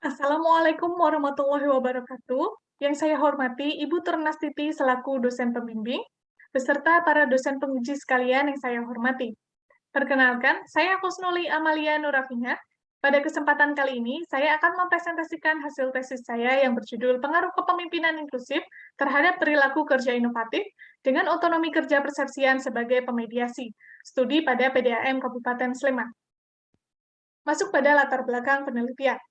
Assalamualaikum warahmatullahi wabarakatuh. Yang saya hormati Ibu Ternastiti selaku dosen pembimbing, beserta para dosen penguji sekalian yang saya hormati. Perkenalkan, saya Kusnuli Amalia Nurafina. Pada kesempatan kali ini, saya akan mempresentasikan hasil tesis saya yang berjudul Pengaruh Kepemimpinan Inklusif terhadap Perilaku Kerja Inovatif dengan Otonomi Kerja Persepsian sebagai Pemediasi, studi pada PDAM Kabupaten Sleman. Masuk pada latar belakang penelitian.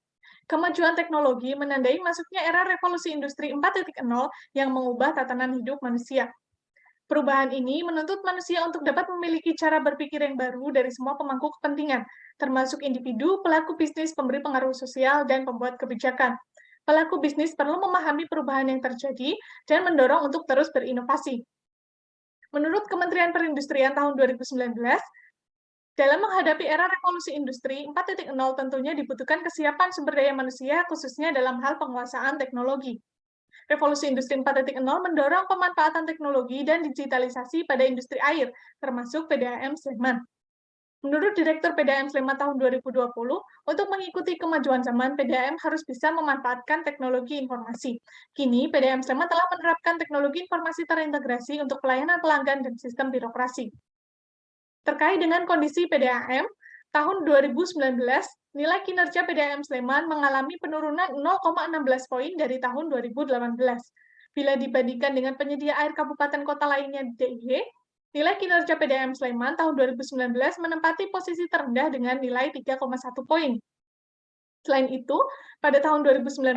Kemajuan teknologi menandai masuknya era revolusi industri 4.0 yang mengubah tatanan hidup manusia. Perubahan ini menuntut manusia untuk dapat memiliki cara berpikir yang baru dari semua pemangku kepentingan, termasuk individu, pelaku bisnis, pemberi pengaruh sosial, dan pembuat kebijakan. Pelaku bisnis perlu memahami perubahan yang terjadi dan mendorong untuk terus berinovasi. Menurut Kementerian Perindustrian tahun 2019, dalam menghadapi era revolusi industri 4.0 tentunya dibutuhkan kesiapan sumber daya manusia khususnya dalam hal penguasaan teknologi. Revolusi industri 4.0 mendorong pemanfaatan teknologi dan digitalisasi pada industri air, termasuk PDAM Sleman. Menurut Direktur PDAM Sleman tahun 2020, untuk mengikuti kemajuan zaman, PDAM harus bisa memanfaatkan teknologi informasi. Kini, PDAM Sleman telah menerapkan teknologi informasi terintegrasi untuk pelayanan pelanggan dan sistem birokrasi. Terkait dengan kondisi PDAM, tahun 2019, nilai kinerja PDAM Sleman mengalami penurunan 0,16 poin dari tahun 2018. Bila dibandingkan dengan penyedia air kabupaten kota lainnya di DIY, nilai kinerja PDAM Sleman tahun 2019 menempati posisi terendah dengan nilai 3,1 poin. Selain itu, pada tahun 2019,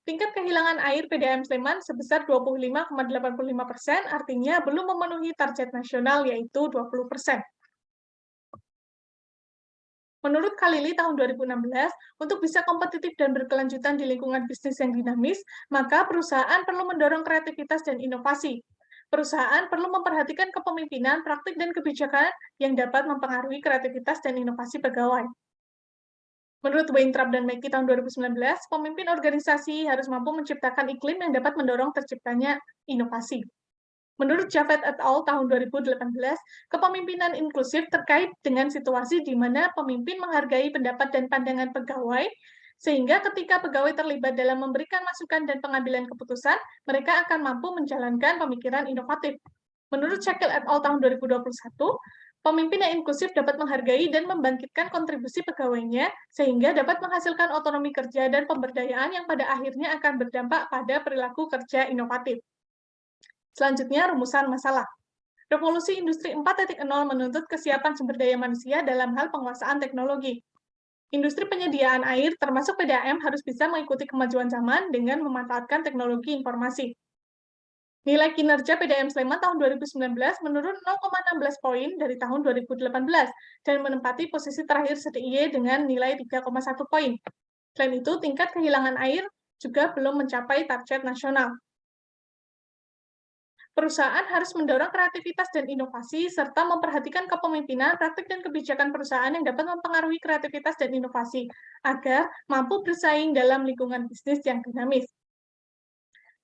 tingkat kehilangan air PDAM Sleman sebesar 25,85%, artinya belum memenuhi target nasional yaitu 20%. Menurut Khalili tahun 2016, untuk bisa kompetitif dan berkelanjutan di lingkungan bisnis yang dinamis, maka perusahaan perlu mendorong kreativitas dan inovasi. Perusahaan perlu memperhatikan kepemimpinan, praktik, dan kebijakan yang dapat mempengaruhi kreativitas dan inovasi pegawai. Menurut Weintraub dan Mackey tahun 2019, pemimpin organisasi harus mampu menciptakan iklim yang dapat mendorong terciptanya inovasi. Menurut Javed et al. Tahun 2018, kepemimpinan inklusif terkait dengan situasi di mana pemimpin menghargai pendapat dan pandangan pegawai, sehingga ketika pegawai terlibat dalam memberikan masukan dan pengambilan keputusan, mereka akan mampu menjalankan pemikiran inovatif. Menurut Shackle et al. Tahun 2021, pemimpin yang inklusif dapat menghargai dan membangkitkan kontribusi pegawainya, sehingga dapat menghasilkan otonomi kerja dan pemberdayaan yang pada akhirnya akan berdampak pada perilaku kerja inovatif. Selanjutnya, rumusan masalah. Revolusi Industri 4.0 menuntut kesiapan sumber daya manusia dalam hal penguasaan teknologi. Industri penyediaan air, termasuk PDAM, harus bisa mengikuti kemajuan zaman dengan memanfaatkan teknologi informasi. Nilai kinerja PDAM Sleman tahun 2019 menurun 0,16 poin dari tahun 2018 dan menempati posisi terakhir se-DIY dengan nilai 3,1 poin. Selain itu, tingkat kehilangan air juga belum mencapai target nasional. Perusahaan harus mendorong kreativitas dan inovasi, serta memperhatikan kepemimpinan, praktik, dan kebijakan perusahaan yang dapat mempengaruhi kreativitas dan inovasi, agar mampu bersaing dalam lingkungan bisnis yang dinamis.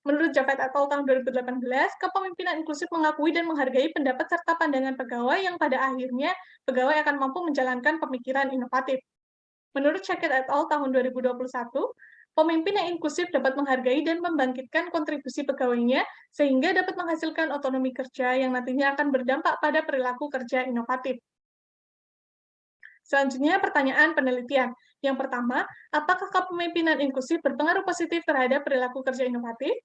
Menurut Javed et al. Tahun 2018, kepemimpinan inklusif mengakui dan menghargai pendapat serta pandangan pegawai yang pada akhirnya pegawai akan mampu menjalankan pemikiran inovatif. Menurut Shackle et al. Tahun 2021, pemimpin yang inklusif dapat menghargai dan membangkitkan kontribusi pegawainya sehingga dapat menghasilkan otonomi kerja yang nantinya akan berdampak pada perilaku kerja inovatif. Selanjutnya, pertanyaan penelitian. Yang pertama, apakah kepemimpinan inklusif berpengaruh positif terhadap perilaku kerja inovatif?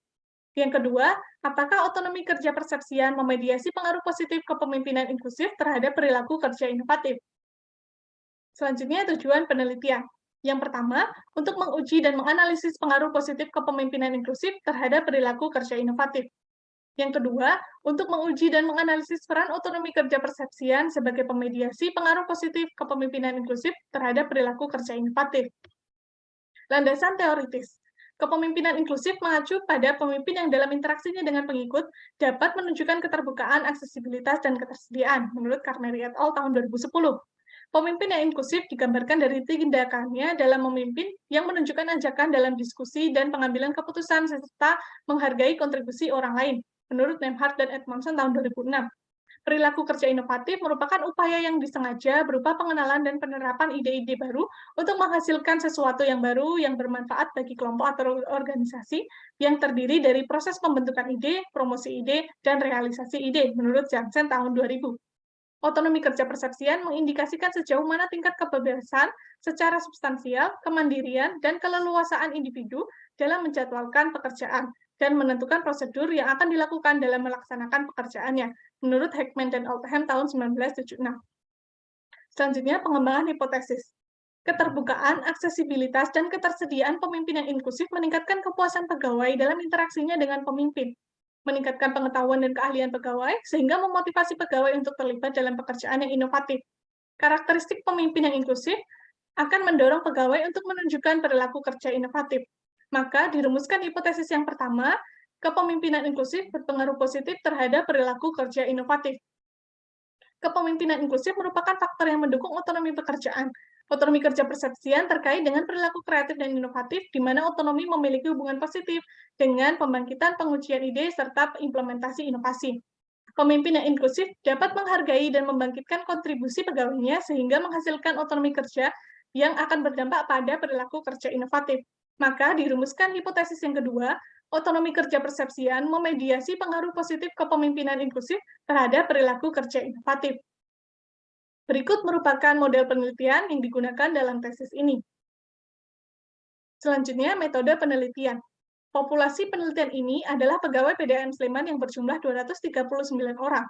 Yang kedua, apakah otonomi kerja persepsian memediasi pengaruh positif kepemimpinan inklusif terhadap perilaku kerja inovatif? Selanjutnya, tujuan penelitian. Yang pertama, untuk menguji dan menganalisis pengaruh positif kepemimpinan inklusif terhadap perilaku kerja inovatif. Yang kedua, untuk menguji dan menganalisis peran otonomi kerja persepsian sebagai pemediasi pengaruh positif kepemimpinan inklusif terhadap perilaku kerja inovatif. Landasan teoritis. Kepemimpinan inklusif mengacu pada pemimpin yang dalam interaksinya dengan pengikut dapat menunjukkan keterbukaan, aksesibilitas, dan ketersediaan, menurut Carneri et al. Tahun 2010. Pemimpin yang inklusif digambarkan dari tindakannya dalam memimpin yang menunjukkan ajakan dalam diskusi dan pengambilan keputusan serta menghargai kontribusi orang lain, menurut Nemhart dan Edmondson tahun 2006. Perilaku kerja inovatif merupakan upaya yang disengaja berupa pengenalan dan penerapan ide-ide baru untuk menghasilkan sesuatu yang baru yang bermanfaat bagi kelompok atau organisasi yang terdiri dari proses pembentukan ide, promosi ide, dan realisasi ide menurut Jansen tahun 2000. Otonomi kerja persepsian mengindikasikan sejauh mana tingkat kebebasan secara substansial, kemandirian, dan keleluasaan individu dalam menjadwalkan pekerjaan dan menentukan prosedur yang akan dilakukan dalam melaksanakan pekerjaannya, menurut Heckman dan Oldham tahun 1976. Selanjutnya, pengembangan hipotesis. Keterbukaan, aksesibilitas, dan ketersediaan pemimpin yang inklusif meningkatkan kepuasan pegawai dalam interaksinya dengan pemimpin, meningkatkan pengetahuan dan keahlian pegawai, sehingga memotivasi pegawai untuk terlibat dalam pekerjaan yang inovatif. Karakteristik pemimpin yang inklusif akan mendorong pegawai untuk menunjukkan perilaku kerja inovatif. Maka dirumuskan hipotesis yang pertama, kepemimpinan inklusif berpengaruh positif terhadap perilaku kerja inovatif. Kepemimpinan inklusif merupakan faktor yang mendukung otonomi pekerjaan. Otonomi kerja persepsian terkait dengan perilaku kreatif dan inovatif, di mana otonomi memiliki hubungan positif dengan pembangkitan pengujian ide serta implementasi inovasi. Pemimpin yang inklusif dapat menghargai dan membangkitkan kontribusi pegawainya sehingga menghasilkan otonomi kerja yang akan berdampak pada perilaku kerja inovatif. Maka dirumuskan hipotesis yang kedua, otonomi kerja persepsian memediasi pengaruh positif kepemimpinan inklusif terhadap perilaku kerja inovatif. Berikut merupakan model penelitian yang digunakan dalam tesis ini. Selanjutnya, metode penelitian. Populasi penelitian ini adalah pegawai PDAM Sleman yang berjumlah 239 orang.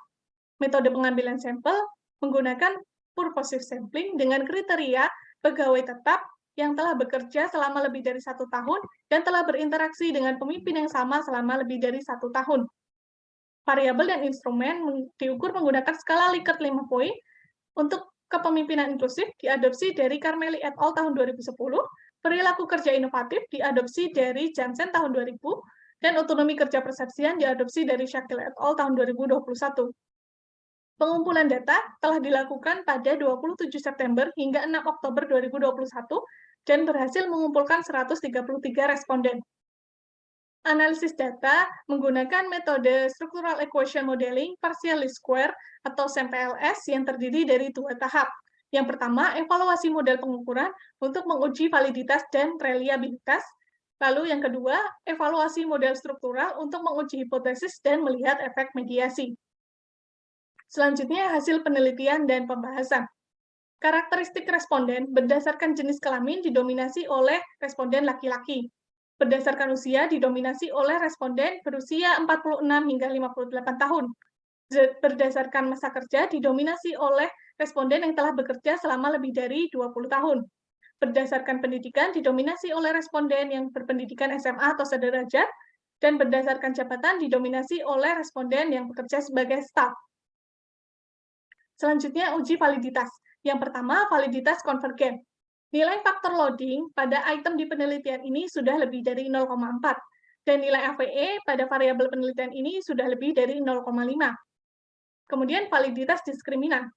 Metode pengambilan sampel menggunakan purposive sampling dengan kriteria pegawai tetap yang telah bekerja selama lebih dari 1 tahun dan telah berinteraksi dengan pemimpin yang sama selama lebih dari 1 tahun. Variabel dan instrumen diukur menggunakan skala Likert 5 poin. Untuk kepemimpinan inklusif diadopsi dari Carmeli et al. Tahun 2010, perilaku kerja inovatif diadopsi dari Jansen tahun 2000, dan otonomi kerja persepsian diadopsi dari Shakil et al. Tahun 2021. Pengumpulan data telah dilakukan pada 27 September hingga 6 Oktober 2021 dan berhasil mengumpulkan 133 responden. Analisis data menggunakan metode Structural Equation Modeling Partial Least Square atau SAMPLS yang terdiri dari 2 tahap. Yang pertama, evaluasi model pengukuran untuk menguji validitas dan reliabilitas. Lalu yang kedua, evaluasi model struktural untuk menguji hipotesis dan melihat efek mediasi. Selanjutnya, hasil penelitian dan pembahasan. Karakteristik responden berdasarkan jenis kelamin didominasi oleh responden laki-laki. Berdasarkan usia didominasi oleh responden berusia 46 hingga 58 tahun. Berdasarkan masa kerja didominasi oleh responden yang telah bekerja selama lebih dari 20 tahun. Berdasarkan pendidikan didominasi oleh responden yang berpendidikan SMA atau sederajat, dan berdasarkan jabatan didominasi oleh responden yang bekerja sebagai staf. Selanjutnya, uji validitas. Yang pertama, validitas konvergen. Nilai faktor loading pada item di penelitian ini sudah lebih dari 0,4, dan nilai AVE pada variabel penelitian ini sudah lebih dari 0,5. Kemudian validitas diskriminan.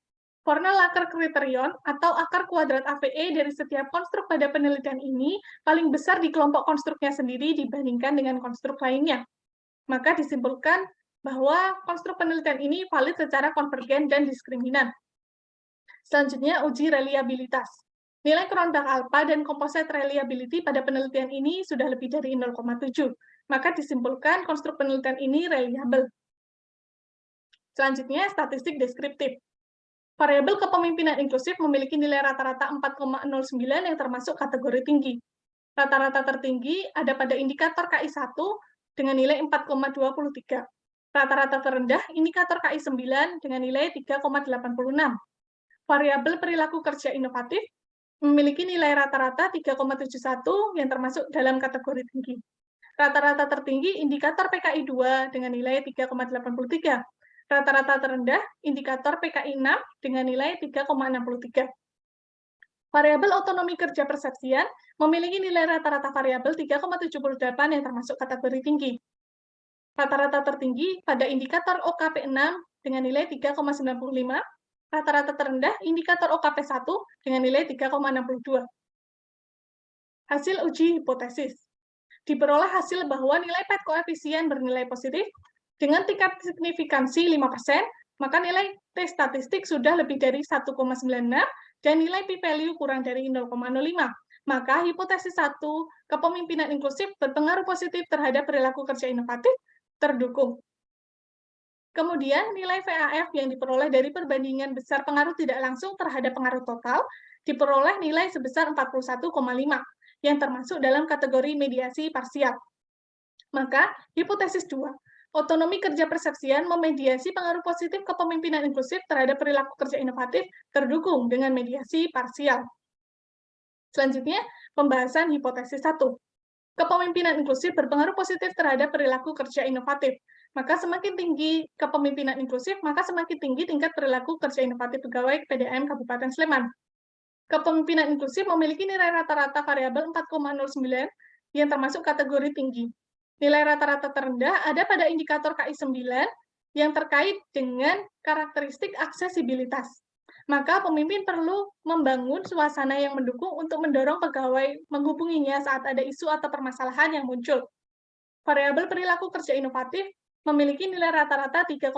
Fornell-Laker kriterion atau akar kuadrat AVE dari setiap konstruk pada penelitian ini paling besar di kelompok konstruknya sendiri dibandingkan dengan konstruk lainnya. Maka disimpulkan bahwa konstruk penelitian ini valid secara konvergen dan diskriminan. Selanjutnya, uji reliabilitas. Nilai Cronbach alpha dan composite reliability pada penelitian ini sudah lebih dari 0,7, maka disimpulkan konstruk penelitian ini reliable. Selanjutnya, statistik deskriptif. Variabel kepemimpinan inklusif memiliki nilai rata-rata 4,09 yang termasuk kategori tinggi. Rata-rata tertinggi ada pada indikator KI1 dengan nilai 4,23. Rata-rata terendah indikator KI9 dengan nilai 3,86. Variabel perilaku kerja inovatif memiliki nilai rata-rata 3,71 yang termasuk dalam kategori tinggi. Rata-rata tertinggi indikator PKI 2 dengan nilai 3,83. Rata-rata terendah indikator PKI 6 dengan nilai 3,63. Variabel otonomi kerja persepsian memiliki nilai rata-rata variabel 3,78 yang termasuk kategori tinggi. Rata-rata tertinggi pada indikator OKP 6 dengan nilai 3,95. Rata-rata terendah indikator OKP1 dengan nilai 3,62. Hasil uji hipotesis. Diperoleh hasil bahwa nilai PET koefisien bernilai positif dengan tingkat signifikansi 5%, maka nilai T statistik sudah lebih dari 1,96 dan nilai p-value kurang dari 0,05. Maka hipotesis 1, kepemimpinan inklusif berpengaruh positif terhadap perilaku kerja inovatif terdukung. Kemudian, nilai VAF yang diperoleh dari perbandingan besar pengaruh tidak langsung terhadap pengaruh total diperoleh nilai sebesar 41,5, yang termasuk dalam kategori mediasi parsial. Maka, hipotesis 2, otonomi kerja persepsian memediasi pengaruh positif kepemimpinan inklusif terhadap perilaku kerja inovatif terdukung dengan mediasi parsial. Selanjutnya, pembahasan hipotesis 1. Kepemimpinan inklusif berpengaruh positif terhadap perilaku kerja inovatif. Maka semakin tinggi kepemimpinan inklusif, maka semakin tinggi tingkat perilaku kerja inovatif pegawai PDAM Kabupaten Sleman. Kepemimpinan inklusif memiliki nilai rata-rata variabel 4,09 yang termasuk kategori tinggi. Nilai rata-rata terendah ada pada indikator KI 9 yang terkait dengan karakteristik aksesibilitas. Maka pemimpin perlu membangun suasana yang mendukung untuk mendorong pegawai menghubunginya saat ada isu atau permasalahan yang muncul. Variabel perilaku kerja inovatif memiliki nilai rata-rata 3,71,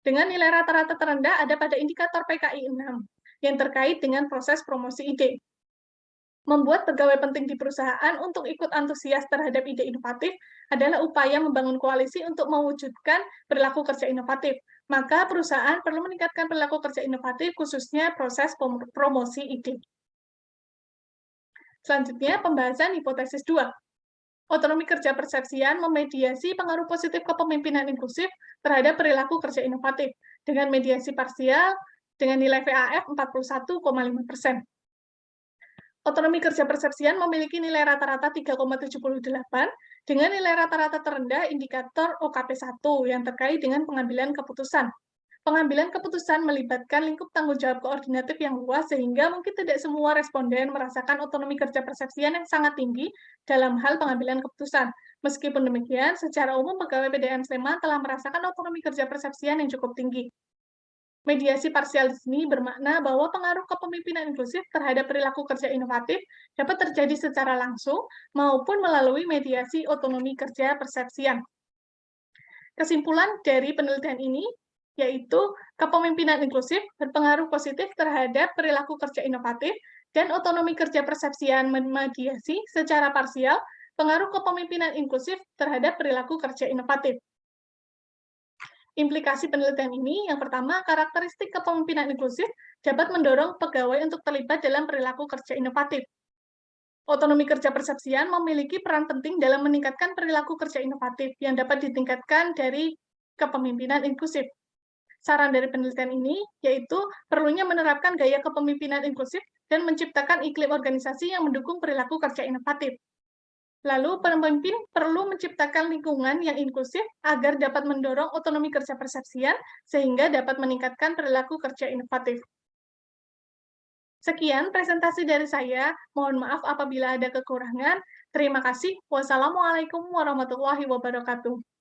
dengan nilai rata-rata terendah ada pada indikator PKI 6, yang terkait dengan proses promosi ide. Membuat pegawai penting di perusahaan untuk ikut antusias terhadap ide inovatif adalah upaya membangun koalisi untuk mewujudkan perilaku kerja inovatif. Maka perusahaan perlu meningkatkan perilaku kerja inovatif, khususnya proses promosi ide. Selanjutnya, pembahasan hipotesis 2. Otonomi kerja persepsian memediasi pengaruh positif kepemimpinan inklusif terhadap perilaku kerja inovatif dengan mediasi parsial dengan nilai VAF 41,5%. Otonomi kerja persepsian memiliki nilai rata-rata 3,78 dengan nilai rata-rata terendah indikator OKP 1 yang terkait dengan pengambilan keputusan. Pengambilan keputusan melibatkan lingkup tanggung jawab koordinatif yang luas sehingga mungkin tidak semua responden merasakan otonomi kerja persepsian yang sangat tinggi dalam hal pengambilan keputusan. Meskipun demikian, secara umum pegawai PDAM Sleman telah merasakan otonomi kerja persepsian yang cukup tinggi. Mediasi parsial di sini bermakna bahwa pengaruh kepemimpinan inklusif terhadap perilaku kerja inovatif dapat terjadi secara langsung maupun melalui mediasi otonomi kerja persepsian. Kesimpulan dari penelitian ini yaitu kepemimpinan inklusif berpengaruh positif terhadap perilaku kerja inovatif dan otonomi kerja persepsian memediasi secara parsial pengaruh kepemimpinan inklusif terhadap perilaku kerja inovatif. Implikasi penelitian ini, yang pertama, karakteristik kepemimpinan inklusif dapat mendorong pegawai untuk terlibat dalam perilaku kerja inovatif. Otonomi kerja persepsian memiliki peran penting dalam meningkatkan perilaku kerja inovatif yang dapat ditingkatkan dari kepemimpinan inklusif. Saran dari penelitian ini yaitu perlunya menerapkan gaya kepemimpinan inklusif dan menciptakan iklim organisasi yang mendukung perilaku kerja inovatif. Lalu, pemimpin perlu menciptakan lingkungan yang inklusif agar dapat mendorong otonomi kerja persepsian sehingga dapat meningkatkan perilaku kerja inovatif. Sekian presentasi dari saya. Mohon maaf apabila ada kekurangan. Terima kasih. Wassalamualaikum warahmatullahi wabarakatuh.